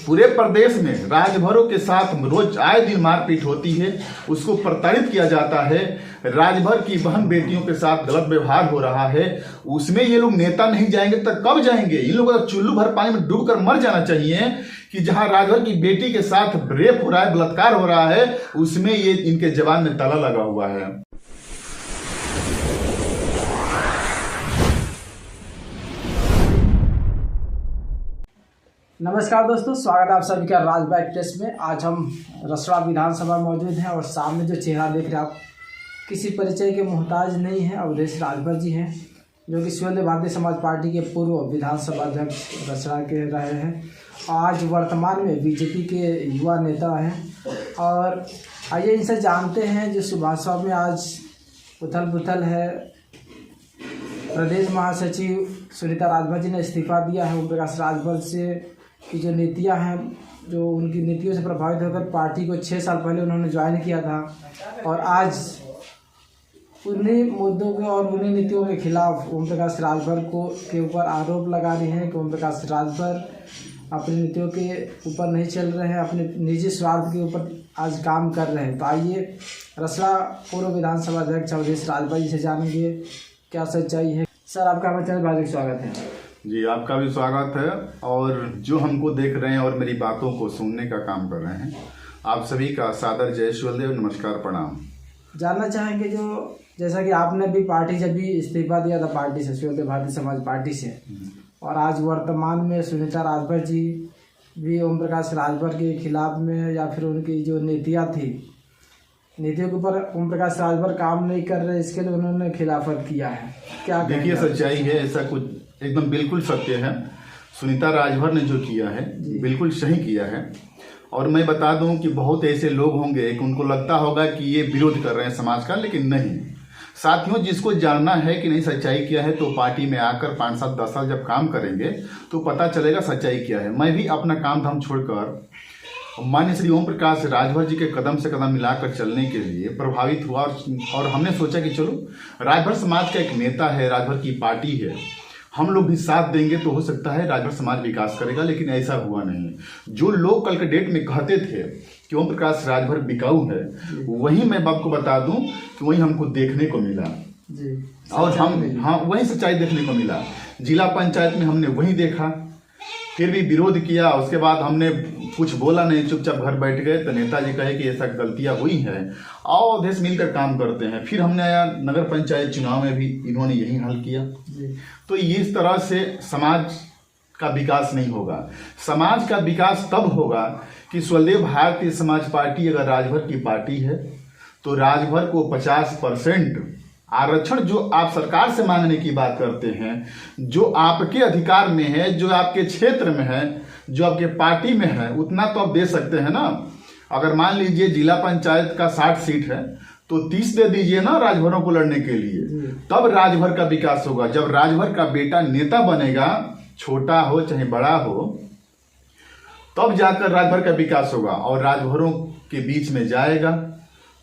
पूरे प्रदेश में राजभरों के साथ रोज आए दिन मारपीट होती है, उसको प्रताड़ित किया जाता है, राजभर की बहन बेटियों के साथ गलत व्यवहार हो रहा है। उसमें ये लोग नेता नहीं जाएंगे तो कब जाएंगे? इन लोगों को चुल्लू भर पानी में डूब कर मर जाना चाहिए कि जहां राजभर की बेटी के साथ रेप हो रहा है, बलात्कार हो रहा है, उसमें ये इनके जवान में ताला लगा हुआ है। नमस्कार दोस्तों, स्वागत है आप सभी का राजभर एक्सप्रेस में। आज हम रसड़ा विधानसभा में मौजूद हैं और सामने जो चेहरा देख रहे हैं आप किसी परिचय के मोहताज नहीं है। अवधेश राजभर जी हैं जो कि स्वयं भारतीय समाज पार्टी के पूर्व विधानसभा अध्यक्ष रसड़ा के रहे हैं। आज वर्तमान में बीजेपी के युवा नेता हैं और आइए इनसे जानते हैं जो सुभाषवा में आज उथल पुथल है। प्रदेश महासचिव सुनीता राजभर जी ने इस्तीफा दिया है। ओम प्रकाश राजभर से की जो नीतियां हैं, जो उनकी नीतियों से प्रभावित होकर पार्टी को 6 साल पहले उन्होंने ज्वाइन किया था और आज उन्हीं मुद्दों के और उन्हीं नीतियों के खिलाफ ओम प्रकाश राजभर के ऊपर आरोप लगा रहे हैं कि ओम प्रकाश राजभर अपनी नीतियों के ऊपर नहीं चल रहे हैं, अपने निजी स्वार्थ के ऊपर आज काम कर रहे हैं। तो आइए रसड़ा पूर्व विधानसभा अध्यक्ष अवधेश राजभर जी से जानेंगे क्या सच्चाई है। सर, आपका हमारे चैनल पर स्वागत है। जी, आपका भी स्वागत है। और जो हमको देख रहे हैं और मेरी बातों को सुनने का काम कर रहे हैं, आप सभी का सादर जय शिवदेव, नमस्कार, प्रणाम। जानना चाहेंगे जो जैसा कि आपने भी पार्टी जब भी इस्तीफा दिया था पार्टी से, स्वयं भारतीय समाज पार्टी से, और आज वर्तमान में सुनीता राजभर जी भी ओम प्रकाश राजभर के खिलाफ में या फिर उनकी जो नीतियाँ थी, नीतियों के ऊपर ओम प्रकाश राजभर काम नहीं कर रहे, इसके लिए उन्होंने खिलाफत किया है। क्या देखिए, सच्चाई है, ऐसा कुछ एकदम बिल्कुल सत्य है। सुनीता राजभर ने जो किया है बिल्कुल सही किया है। और मैं बता दूं कि बहुत ऐसे लोग होंगे कि उनको लगता होगा कि ये विरोध कर रहे हैं समाज का, लेकिन नहीं साथियों, जिसको जानना है कि नहीं सच्चाई क्या है तो पार्टी में आकर 5, 7, 10 साल जब काम करेंगे तो पता चलेगा सच्चाई क्या है। मैं भी अपना काम धाम छोड़कर माननीय श्री ओम प्रकाश राजभर जी के कदम से कदम मिलाकर चलने के लिए प्रभावित हुआ और हमने सोचा कि चलो, राजभर समाज का एक नेता है, राजभर की पार्टी है, हम लोग भी साथ देंगे तो हो सकता है राजभर समाज विकास करेगा। लेकिन ऐसा हुआ नहीं। जो लोग कल के डेट में कहते थे कि ओम प्रकाश राजभर बिकाऊ है, वही मैं आपको बता दूं कि वही हमको देखने को मिला जी। और हम वही सच्चाई देखने को मिला। जिला पंचायत में हमने वही देखा, फिर भी विरोध किया, उसके बाद हमने कुछ बोला नहीं, चुपचाप घर बैठ गए। तो नेताजी कहे कि ऐसा गलतियां हुई हैं, आओ देश मिलकर काम करते हैं। फिर हमने आया नगर पंचायत चुनाव में भी इन्होंने यही हल किया। तो इस तरह से समाज का विकास नहीं होगा। समाज का विकास तब होगा कि स्वदेव भारतीय समाज पार्टी अगर राजभर की पार्टी है तो राजभर को 50% आरक्षण जो आप सरकार से मांगने की बात करते हैं, जो आपके अधिकार में है, जो आपके क्षेत्र में है, जो आपके पार्टी में है, उतना तो आप दे सकते हैं ना। अगर मान लीजिए जिला पंचायत का 60 सीट है तो 30 दे दीजिए ना राजभरों को लड़ने के लिए, तब राजभर का विकास होगा। जब राजभर का बेटा नेता बनेगा, छोटा हो चाहे बड़ा हो, तब जाकर राजभर का विकास होगा और राजभरों के बीच में जाएगा,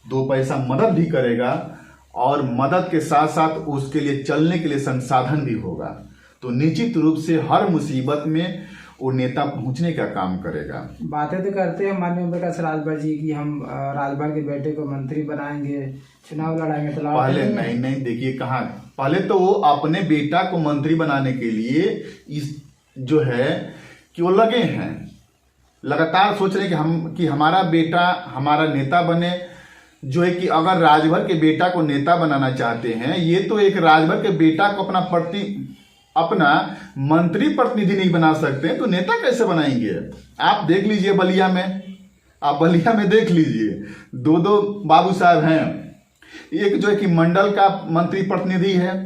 2 पैसा मदद भी करेगा और मदद के साथ साथ उसके लिए चलने के लिए संसाधन भी होगा। तो निश्चित रूप से हर मुसीबत में वो नेता पहुंचने का काम करेगा। बातें तो करते हैं माननीय ओम प्रकाश राजभर जी की हम राजभर के बेटे को मंत्री बनाएंगे, चुनाव लड़ाएंगे। तो पहले नहीं देखिए, कहाँ पहले तो वो अपने बेटा को मंत्री बनाने के लिए इस जो है कि वो लगे हैं, लगातार सोच रहे कि हमारा बेटा हमारा नेता बने। जो है कि अगर राजभर के बेटा को नेता बनाना चाहते हैं, ये तो एक राजभर के बेटा को अपना मंत्री प्रतिनिधि नहीं बना सकते, तो नेता कैसे बनाएंगे? आप देख लीजिए बलिया में देख लीजिए, 2 बाबू साहब हैं। एक जो है कि मंडल का मंत्री प्रतिनिधि है,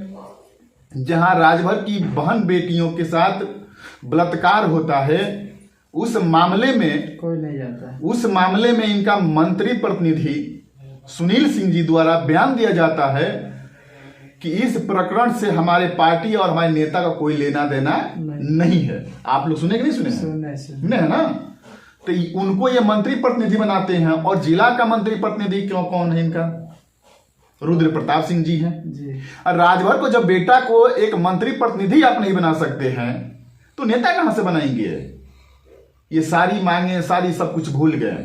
जहां राजभर की बहन बेटियों के साथ बलात्कार होता है, उस मामले में कोई नहीं जाता है। उस मामले में इनका मंत्री प्रतिनिधि सुनील सिंह जी द्वारा बयान दिया जाता है कि इस प्रकरण से हमारे पार्टी और हमारे नेता का कोई लेना देना नहीं है। आप लोग सुने कि नहीं सुने है ना? तो उनको ये मंत्री प्रतिनिधि बनाते हैं। और जिला का मंत्री प्रतिनिधि कौन है इनका? रुद्र प्रताप सिंह जी हैं जी। और राजभर को जब बेटा को एक मंत्री प्रतिनिधि आप नहीं बना सकते हैं तो नेता कहां से बनाएंगे? ये सारी मांगे सारी सब कुछ भूल गए।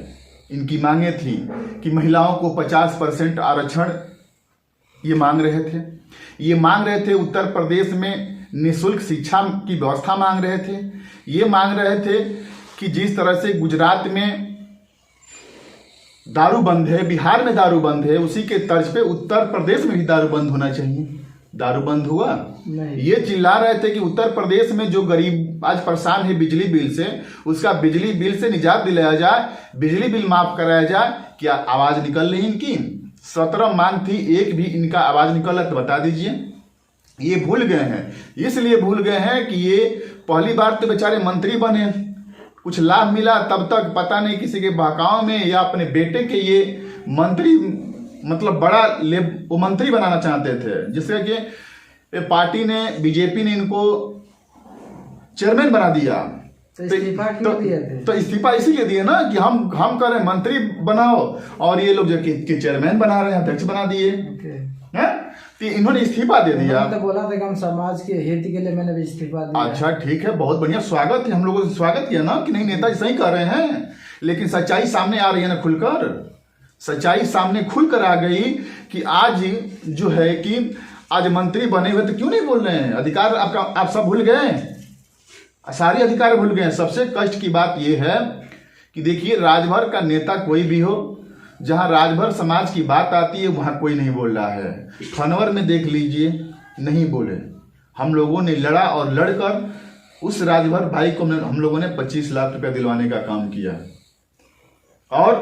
इनकी मांगे थी कि महिलाओं को 50% आरक्षण ये मांग रहे थे। ये मांग रहे थे उत्तर प्रदेश में निःशुल्क शिक्षा की व्यवस्था मांग रहे थे। ये मांग रहे थे कि जिस तरह से गुजरात में दारू बंद है, बिहार में दारू बंद है, उसी के तर्ज पे उत्तर प्रदेश में भी दारू बंद होना चाहिए। दारू बंद हुआ नहीं। ये चिल्ला रहे थे कि उत्तर प्रदेश में जो गरीब आज परेशान है बिजली बिल से, उसका बिजली बिल से निजात दिलाया जाए, बिजली बिल माफ कराया जाए। क्या आवाज निकल रही इनकी? 17 मांग थी, एक भी इनका आवाज निकल तो बता दीजिए। ये भूल गए हैं, इसलिए भूल गए हैं कि ये पहली बार तो बेचारे मंत्री बने, कुछ लाभ मिला तब तक पता नहीं किसी के बहकाव में या अपने बेटे के ये मंत्री मतलब बड़ा वो मंत्री बनाना चाहते थे, जिससे कि पार्टी ने बीजेपी ने इनको चेयरमैन बना दिया। तो इस्तीफा क्यों दिए थे? तो इस्तीफा इसीलिए दिए ना कि हम कर रहे हैं मंत्री बनाओ, और ये लोग जो कि चेयरमैन बना रहे हैं, अध्यक्ष बना दिए हैं। तो इन्होंने इस्तीफा दे दिया। तो बोला था कि हम समाज के हित के लिए मैंने भी इस्तीफा दिया। अच्छा ठीक है, बहुत बढ़िया, स्वागत है, हम लोगों ने स्वागत किया ना कि नहीं नेताजी सही कर रहे हैं। लेकिन सच्चाई सामने आ रही है ना खुलकर, सच्चाई सामने खुलकर आ गई कि आज जो है कि आज मंत्री बने हुए तो क्यों नहीं बोल रहे हैं? अधिकार आपका आप सब भूल गए, सारे अधिकार भूल गए। सबसे कष्ट की बात यह है कि देखिए राजभर का नेता कोई भी हो, जहां राजभर समाज की बात आती है वहां कोई नहीं बोल रहा है। खनवर में देख लीजिए, नहीं बोले। हम लोगों ने लड़ा और लड़कर उस राजभर भाई को हम लोगों ने 25 लाख रुपया दिलवाने का काम किया। और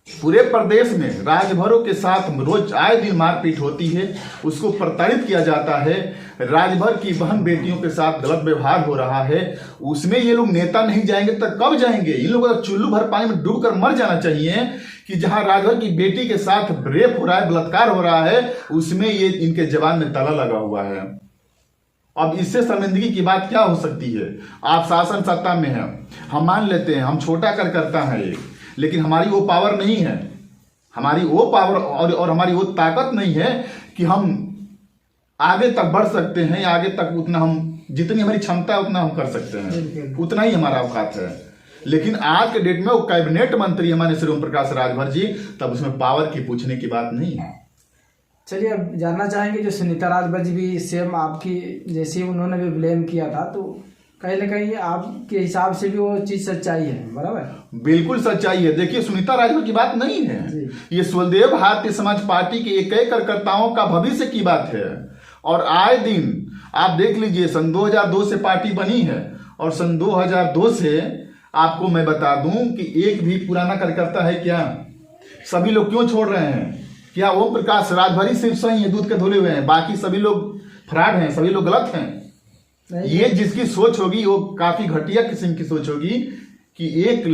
पूरे प्रदेश में राजभरों के साथ रोज आए दिन मारपीट होती है, उसको प्रताड़ित किया जाता है। राजभर की बहन बेटियों के साथ गलत व्यवहार हो रहा है, उसमें ये लोग नेता नहीं जाएंगे तो कब जाएंगे? इन लोगों को चुल्लू भर पानी में डूब कर मर जाना चाहिए कि जहां राजभर की बेटी के साथ रेप हो रहा है, बलात्कार हो रहा है, उसमें ये इनके जवान में ताला लगा हुआ है। अब इससे शर्मिंदगी की बात क्या हो सकती है? आप शासन सत्ता में हैं, हम मान लेते हैं हम छोटा कर करता है ये, लेकिन हमारी वो पावर नहीं है, हमारी वो पावर और हमारी वो ताकत नहीं है कि हम आगे तक बढ़ सकते हैं, या आगे तक उतना हम जितनी हमारी क्षमता है उतना हम कर सकते हैं, उतना ही हमारा औकात है। लेकिन आज के डेट में वो कैबिनेट मंत्री हमारे श्री ओम प्रकाश राजभर जी, तब उसमें पावर की पूछने की बात नहीं है। चलिए अब जानना चाहेंगे, जो सुनीता राजभर जी भी सेम आपकी जैसे उन्होंने भी ब्लेम किया था, तो कहीं ना कहीं आपके हिसाब से भी वो चीज सच्चाई है, बराबर? बिल्कुल सच्चाई है। देखिए सुनीता राजभर की बात नहीं है, ये स्वदेव भारतीय समाज पार्टी के एक कार्यकर्ताओं का भविष्य की बात है। और आए दिन आप देख लीजिए, सन 2002 से पार्टी बनी है, और सन 2002 से आपको मैं बता दूं कि एक भी पुराना कार्यकर्ता है क्या? सभी लोग क्यों छोड़ रहे हैं? क्या ओम प्रकाश राजभर ही सिर्फ सही है, दूध के धुले हुए हैं, बाकी सभी लोग फ्रॉड हैं, सभी लोग गलत हैं? ये जिसकी सोच होगी वो काफी घटिया किस्म की सोच होगी कि एक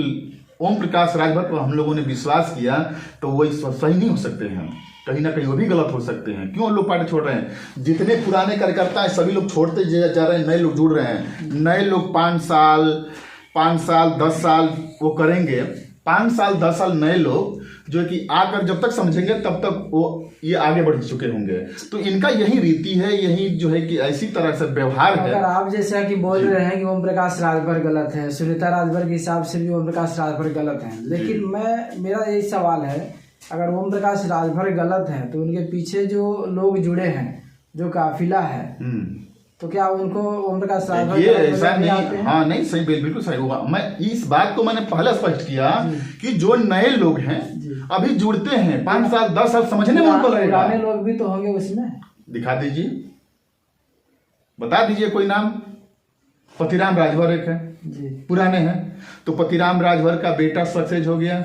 ओम प्रकाश राजभर पर हम लोगों ने विश्वास किया तो वो सही नहीं हो सकते हैं, कहीं ना कहीं वो भी गलत हो सकते हैं। क्यों लोग पार्टी छोड़ रहे हैं? जितने पुराने कार्यकर्ता हैं सभी लोग छोड़ते जा रहे हैं, नए लोग जुड़ रहे हैं। नए लोग 5 साल 10 साल वो करेंगे, 5 साल 10 साल नए लोग जो कि आकर जब तक समझेंगे तब तक वो ये आगे बढ़ चुके होंगे। तो इनका यही रीति है, यही जो है कि ऐसी तरह से व्यवहार है। अगर आप जैसा कि बोल रहे हैं कि ओम प्रकाश राजभर गलत है, सुनीता राजभर के हिसाब से भी ओम प्रकाश राजभर गलत है, लेकिन मेरा यही सवाल है, अगर ओम प्रकाश राजभर गलत है तो उनके पीछे जो लोग जुड़े हैं, जो काफिला है, तो क्या उनको ओम प्रकाश राजभर ये ऐसा नहीं? हाँ नहीं, सही, बिल्कुल सही होगा। मैं इस बात को मैंने पहले स्पष्ट किया कि जो नए लोग हैं अभी जुड़ते हैं, 5 साल 10 साल समझने में उनको लगेगा। पुराने लोग भी तो होंगे उसमें, दिखा दीजिए, बता दीजिए कोई नाम। पतिराम राजभर एक है जी, पुराने हैं, तो पतिराम राजभर का बेटा सक्सेस हो गया।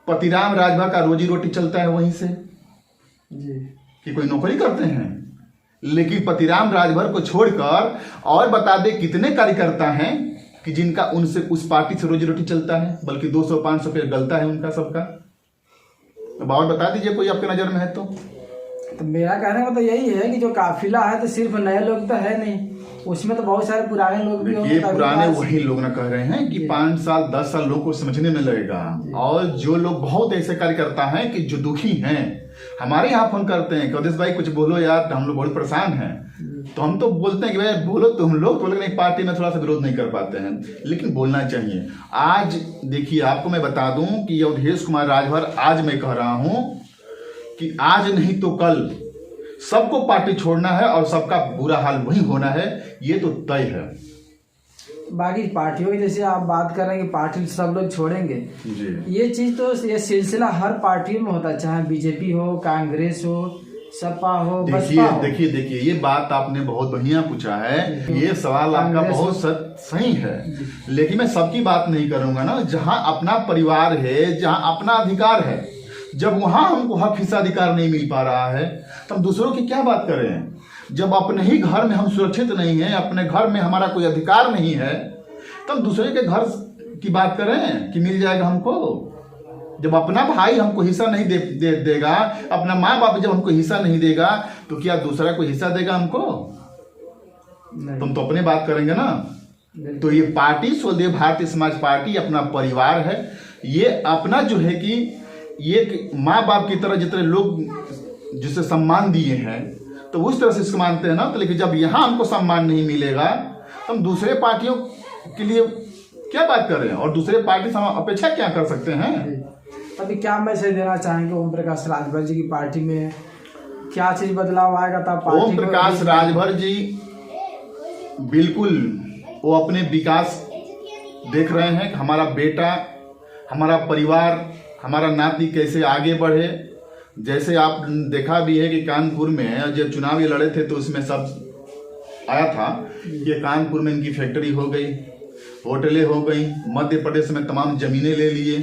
पतिराम राजभर का रोजी रोटी चलता है वहीं से जी, कि कोई नौकरी करते हैं। लेकिन पतिराम राजभर को छोड़कर और बता दे कितने कार्यकर्ता हैं कि जिनका उनसे उस पार्टी से रोजी रोटी चलता है, बल्कि 200-500 रुपये गलता है उनका सबका। तो और बता दीजिए कोई आपके नजर में है तो मेरा कहने का तो यही है कि जो काफिला है तो सिर्फ नए लोग तो है नहीं, उसमें तो बहुत सारे पुराने लोग भी होंगे। ये पुराने वही लोग ना कह रहे हैं कि 5 साल 10 साल लोगों को समझने में लगेगा। और जो लोग बहुत ऐसे कार्यकर्ता हैं कि जो दुखी हैं, हमारे यहाँ फोन करते हैं, कदेश भाई कुछ बोलो यार, हम लोग बहुत परेशान हैं। तो हम तो बोलते हैं कि भाई बोलो तुम लोग तो, लेकिन एक पार्टी में थोड़ा सा विरोध नहीं कर पाते हैं, लेकिन बोलना चाहिए। आज देखिए, आपको मैं बता दूं कि अवधेश कुमार राजभर, आज मैं कह रहा हूं कि आज नहीं तो कल सबको पार्टी छोड़ना है और सबका बुरा हाल वही होना है, ये तो तय है। बाकी पार्टियों की जैसे आप बात कर रहे हैं कि पार्टी सब लोग छोड़ेंगे जी। ये चीज तो, ये सिलसिला हर पार्टी में होता है, चाहे बीजेपी हो, कांग्रेस हो, सपा हो, बसपा हो। देखिए ये बात आपने बहुत बढ़िया पूछा है, ये सवाल आपका बहुत सही है, लेकिन मैं सबकी बात नहीं करूंगा ना। जहां अपना परिवार है, जहां अपना अधिकार है, जब वहां हमको हक हिस्साधिकार नहीं मिल पा रहा है तो हम दूसरों की क्या बात करें। जब अपने ही घर में हम सुरक्षित नहीं हैं, अपने घर में हमारा कोई अधिकार नहीं है, तो हम दूसरे के घर की बात करें कि मिल जाएगा हमको। जब अपना भाई हमको हिस्सा नहीं देगा, अपना माँ बाप जब हमको हिस्सा नहीं देगा, तो क्या दूसरा कोई हिस्सा देगा हमको? तुम तो अपने बात करेंगे ना। तो ये पार्टी स्वदेव भारतीय समाज पार्टी अपना परिवार है। ये अपना जो है कि ये माँ बाप की तरह जितने लोग जिसे सम्मान दिए हैं, तो उस तरह से इसको मानते हैं ना। तो लेकिन जब यहाँ हमको सम्मान नहीं मिलेगा तो हम दूसरे पार्टियों के लिए क्या बात कर रहे हैं, और दूसरे पार्टी से हम अपेक्षा क्या कर सकते हैं। अभी क्या मैसेज देना चाहेंगे ओम प्रकाश राजभर जी की पार्टी में, क्या चीज बदलाव आएगा तब पार्टी? ओम प्रकाश राजभर जी बिल्कुल वो अपने विकास देख रहे हैं कि हमारा बेटा, हमारा परिवार, हमारा नाती कैसे आगे बढ़े। जैसे आप देखा भी है कि कानपुर में जब चुनाव ये लड़े थे तो उसमें सब आया था कि कानपुर में इनकी फैक्ट्री हो गई, होटलें हो गई, मध्य प्रदेश में तमाम जमीनें ले लिए,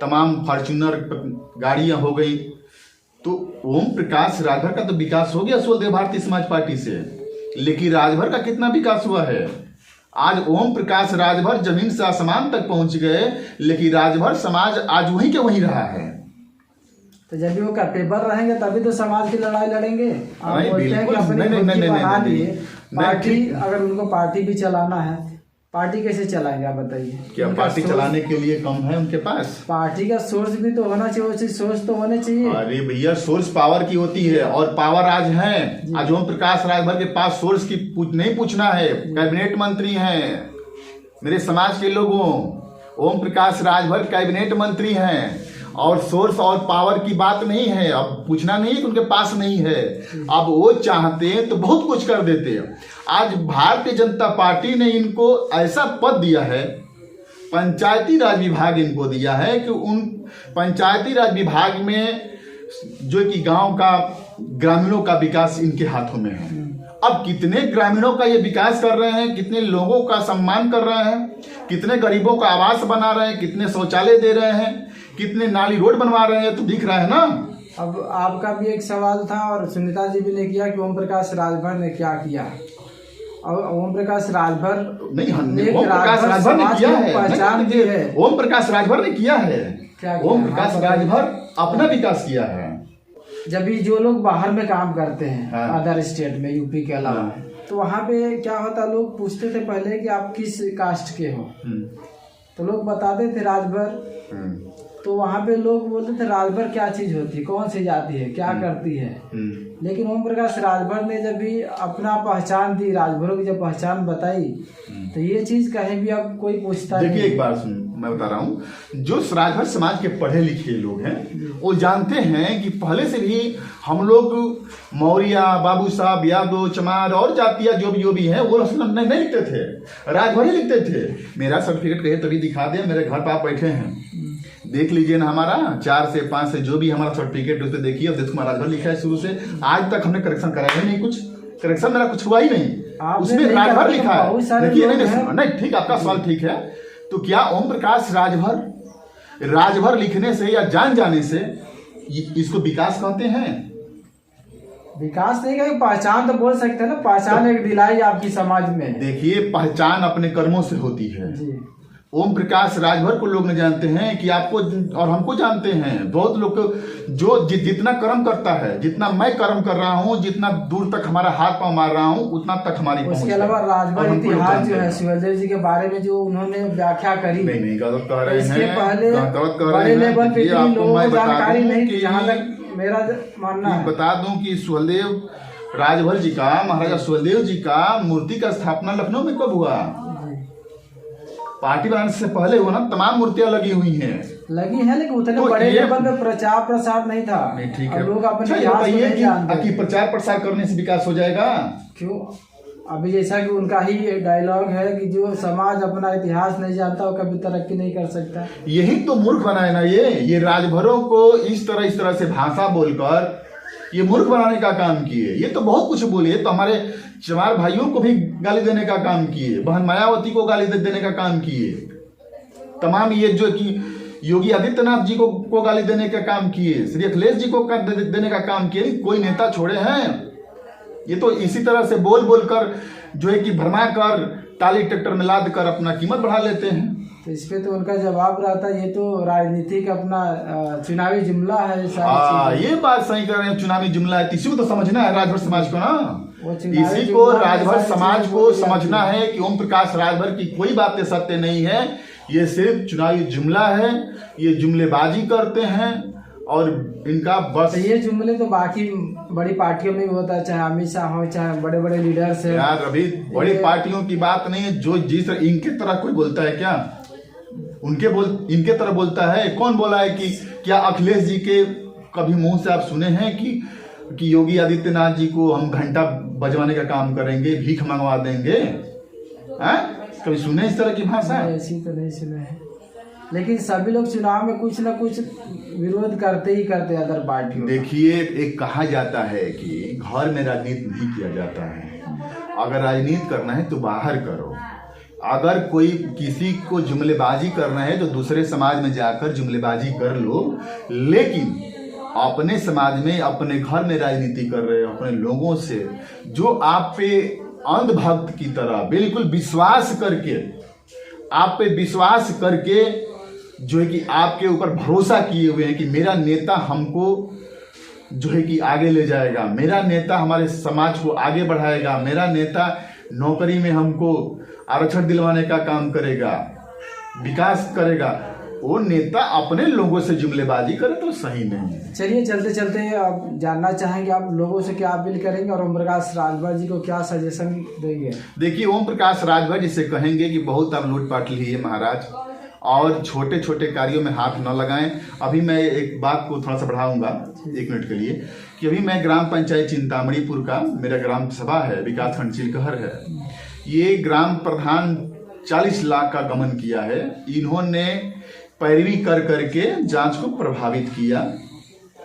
तमाम फॉर्च्यूनर गाड़ियां हो गई। तो ओम प्रकाश राजभर का तो विकास हो गया स्वदेव भारतीय समाज पार्टी से, लेकिन राजभर का कितना विकास हुआ है? आज ओम प्रकाश राजभर जमीन से आसमान तक पहुंच गए, लेकिन राजभर समाज आज वहीं के वहीं रहा है। तो जब भी वो कैपेबल रहेंगे तभी तो समाज की लड़ाई लड़ेंगे। आप बोलते हैं कि अपनी बना लिए पार्टी, अगर उनको पार्टी भी चलाना है, पार्टी कैसे चलाएंगे आप बताइए? क्या पार्टी चलाने के लिए कम है उनके पास? पार्टी का सोर्स भी तो होना चाहिए, सोर्स तो होने चाहिए। अरे भैया, सोर्स पावर की होती है, और पावर आज है। आज ओम प्रकाश राजभर के पास सोर्स की नहीं पूछना है, कैबिनेट मंत्री हैं मेरे समाज के लोगों। ओम प्रकाश राजभर कैबिनेट मंत्री हैं, और सोर्स और पावर की बात नहीं है। अब पूछना नहीं है कि उनके पास नहीं है, अब वो चाहते हैं तो बहुत कुछ कर देते हैं। आज भारतीय जनता पार्टी ने इनको ऐसा पद दिया है, पंचायती राज विभाग इनको दिया है कि उन पंचायती राज विभाग में जो कि गांव का, ग्रामीणों का विकास इनके हाथों में है। अब कितने ग्रामीणों का ये विकास कर रहे हैं, कितने लोगों का सम्मान कर रहे हैं, कितने गरीबों का आवास बना रहे हैं, कितने शौचालय दे रहे हैं, कितने नाली रोड बनवा रहे हैं, तो दिख रहा है ना। अब आपका भी एक सवाल था और सुनीता जी भी ने किया कि ओम प्रकाश राजभर ने क्या किया। और ओम प्रकाश राजभर नहीं, ओम प्रकाश राजभर ने किया है, पहचान दी है। ओम प्रकाश राजभर ने किया है, ओम प्रकाश राजभर अपना विकास किया है। जब भी जो लोग बाहर में काम करते हैं, हाँ। अदर स्टेट में, यूपी के अलावा, तो वहाँ पे क्या होता, लोग पूछते थे पहले कि आप किस कास्ट के हो, तो लोग बताते थे राजभर। तो वहाँ पे लोग बोलते थे राजभर क्या चीज होती है, कौन सी जाति है, क्या करती है। लेकिन ओम प्रकाश राजभर ने जब भी अपना पहचान दी, राजभरों की जब पहचान बताई, तो ये चीज कहीं भी अब कोई पूछता नहीं। देखिए एक बात सुन, मैं बता रहा हूँ, जो राजभर समाज के पढ़े लिखे लोग हैं वो जानते हैं कि पहले से भी हम लोग मौर्य, बाबू साहब, यादव, चमार और जातियां जो भी हैं वो नहीं लिखते थे, राजभर ही लिखते थे। मेरा सर्टिफिकेट कहे तभी दिखा दे, मेरे घर पर आप बैठे हैं, देख लीजिए ना, हमारा 4 से 5 से जो भी हमारा सर्टिफिकेट उस पर देखिए, अवधेश कुमार राजभर लिखा है शुरू से आज तक। हमने करेक्शन कराया नहीं, कुछ करेक्शन मेरा कुछ हुआ ही नहीं, उसमें राजभर लिखा है। देखिए नहीं, ठीक, आपका सवाल ठीक है। तो क्या ओम प्रकाश राजभर लिखने से या जान जाने से इसको विकास कहते हैं? विकास नहीं कहेंगे, पहचान तो बोल सकते हैं ना, पहचान एक दिलाई आपकी समाज में। देखिए, पहचान अपने कर्मों से होती है। ओम प्रकाश राजभर को लोग नहीं जानते हैं कि आपको और हमको जानते हैं। बहुत लोग जो जितना कर्म करता है, जितना मैं कर्म कर रहा हूँ, जितना दूर तक हमारा हाथ पांव मार रहा हूँ, उतना तक हमारी पहुंच है। उसके अलावा राजभर इतिहास जो है शिवदेव जी के बारे में जो उन्होंने व्याख्या करी, नहीं गलत कह रहे हैं, इसके पहले बड़े लेवल पे लोगों को जानकारी नहीं थी, जहाँ तक मेरा मानना है। बता दूं कि सुहलदेव राजभर जी का, महाराजा सुहेलदेव जी का मूर्ति का स्थापना लखनऊ में कब हुआ? पार्टी बनाने से पहले हुआ ना। तमाम मूर्तियां लगी हुई हैं, लेकिन उतने तो बड़े लेवल पे प्रचार प्रसार नहीं था। नहीं, ठीक है। अब लोग अपने अच्छा, ये इतिहास को बताइए नहीं जानते। कि प्रचार प्रसार करने से विकास हो जाएगा? क्यों? अभी जैसा कि उनका ही डायलॉग है कि जो समाज अपना इतिहास नहीं जानता वो कभी तरक्की नहीं कर सकता। यही तो मूर्ख बनाए ना ये राजभरों को इस तरह से भाषा बोलकर ये मूर्ख बनाने का काम किए। ये तो बहुत कुछ बोले, तो हमारे चमार भाइयों को भी गाली देने का काम किए, बहन मायावती को गाली देने का काम किए, तमाम ये जो कि योगी आदित्यनाथ जी को गाली देने का काम किए, श्री अखिलेश जी को देने का काम किए। कोई नेता छोड़े हैं? ये तो इसी तरह से बोल कर जो है कि भरमा कर टाली ट्रैक्टर में लाद कर अपना कीमत बढ़ा लेते हैं। तो इस पे तो उनका जवाब रहता है, ये तो राजनीतिक अपना चुनावी जुमला है। ये बात सही कर रहे हैं, चुनावी जुमला है। इसी को तो समझना है राजभर समाज को ना, इसी को जुमला राजभर है, समाज को समझना है कि ओम प्रकाश राजभर की कोई बातें सत्य नहीं है, ये सिर्फ चुनावी जुमला है, ये जुमलेबाजी करते हैं और इनका बस। तो ये जुमले तो बाकी बड़ी पार्टियों में भी होता है, चाहे अमित शाह हो, चाहे बड़े बड़े लीडर्स है यार। अभी बड़ी पार्टियों की बात नहीं है, जो जिस इनके तरह कोई बोलता है क्या? इनके तरह बोलता है? कौन बोला है कि क्या अखिलेश जी के कभी मुंह से आप सुने हैं कि योगी आदित्यनाथ जी को हम घंटा बजवाने का काम करेंगे, भीख मंगवा देंगे? कभी सुने इस तरह की भाषा? ऐसी तो नहीं सुने हैं, लेकिन सभी लोग चुनाव में कुछ न कुछ विरोध करते ही करते अदर पार्टियों। देखिए, एक कहा जाता है कि घर में राजनीति नहीं किया जाता है, अगर राजनीति करना है तो बाहर करो। अगर कोई किसी को जुमलेबाजी करना है तो दूसरे समाज में जाकर जुमलेबाजी कर लो, लेकिन अपने समाज में, अपने घर में राजनीति कर रहे हो, अपने लोगों से जो आप पे अंधभक्त की तरह बिल्कुल विश्वास करके, आप पे विश्वास करके जो है कि आपके ऊपर भरोसा किए हुए हैं कि मेरा नेता हमको जो है कि आगे ले जाएगा, मेरा नेता हमारे समाज को आगे बढ़ाएगा, मेरा नेता नौकरी में हमको आरक्षण दिलवाने का काम करेगा, विकास करेगा, वो नेता अपने लोगों से जुमलेबाजी करे तो सही नहीं है। चलिए चलते चलते आप जानना चाहेंगे, आप लोगों से क्या अपील करेंगे और ओम प्रकाश राजभर जी को क्या सजेशन देंगे? देखिए, ओम प्रकाश राजभर जी से कहेंगे कि बहुत आप लूटपाट लिए महाराज, और छोटे छोटे कार्यों में हाथ न लगाएं। अभी मैं एक बात को थोड़ा सा बढ़ाऊंगा 1 मिनट के लिए, कि अभी मैं ग्राम पंचायत चिंतामणिपुर का, मेरा ग्राम सभा है, विकास खंड चिलकहर है, ये ग्राम प्रधान 40 लाख का गमन किया है। इन्होंने पैरवी कर करके जांच को प्रभावित किया,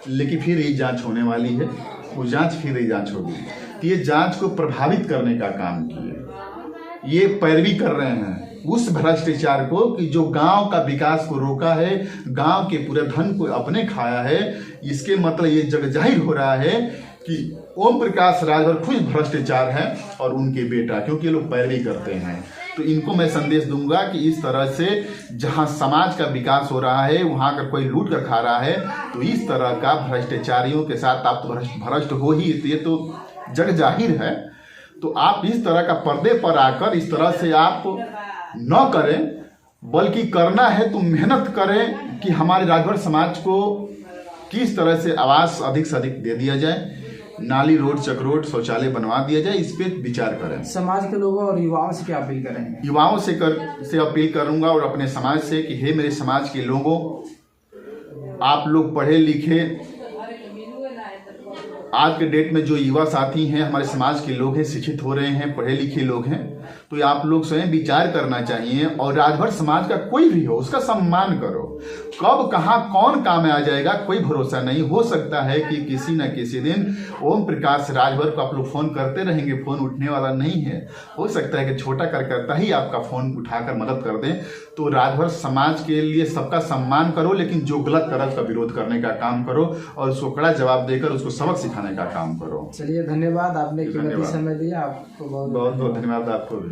लेकिन फिर ये जांच होने वाली है, वो जांच फिर ये जांच होगी। तो ये जांच को प्रभावित करने का काम किए, ये पैरवी कर रहे हैं उस भ्रष्टाचार को कि जो गांव का विकास को रोका है, गांव के पूरे धन को अपने खाया है। इसके मतलब ये जग जाहिर हो रहा है कि ओम प्रकाश राजभर खुद भ्रष्टाचार है और उनके बेटा, क्योंकि ये लोग पैरवी करते हैं। तो इनको मैं संदेश दूंगा कि इस तरह से जहां समाज का विकास हो रहा है वहां अगर कोई लूट कर खा रहा है तो इस तरह का भ्रष्टाचारियों के साथ आप तो भ्रष्ट हो ही, ये तो जग जाहिर है। तो आप इस तरह का पर्दे पर आकर इस तरह से आप न करें, बल्कि करना है तो मेहनत करें कि हमारे राजभर समाज को किस तरह से आवास अधिक से अधिक दे दिया जाए, नाली, रोड, चक्रोड, शौचालय बनवा दिया जाए, इस पे विचार करें। समाज के लोगों और युवाओं से क्या अपील करेंगे? युवाओं से अपील करूंगा और अपने समाज से कि हे मेरे समाज के लोगों, आप लोग पढ़े लिखे, आज के डेट में जो युवा साथी हैं, हमारे समाज के लोग हैं, शिक्षित हो रहे हैं, पढ़े लिखे लोग हैं, तो आप लोग स्वयं विचार करना चाहिए और राजभर समाज का कोई भी हो उसका सम्मान करो। कब कहाँ कौन काम में आ जाएगा कोई भरोसा नहीं। हो सकता है कि किसी न किसी दिन ओम प्रकाश राजभर को आप लोग फोन करते रहेंगे, फोन उठने वाला नहीं है। हो सकता है कि छोटा कार्यकर्ता ही आपका फोन उठाकर मदद कर दें। तो राजभर समाज के लिए सबका सम्मान करो, लेकिन जो गलत करे उसका विरोध करने का काम करो और उसको कड़ा जवाब देकर उसको सबक सिखाने का काम करो। चलिए, धन्यवाद, आपने कीमती समय दिया, आपको बहुत बहुत धन्यवाद आपको भी।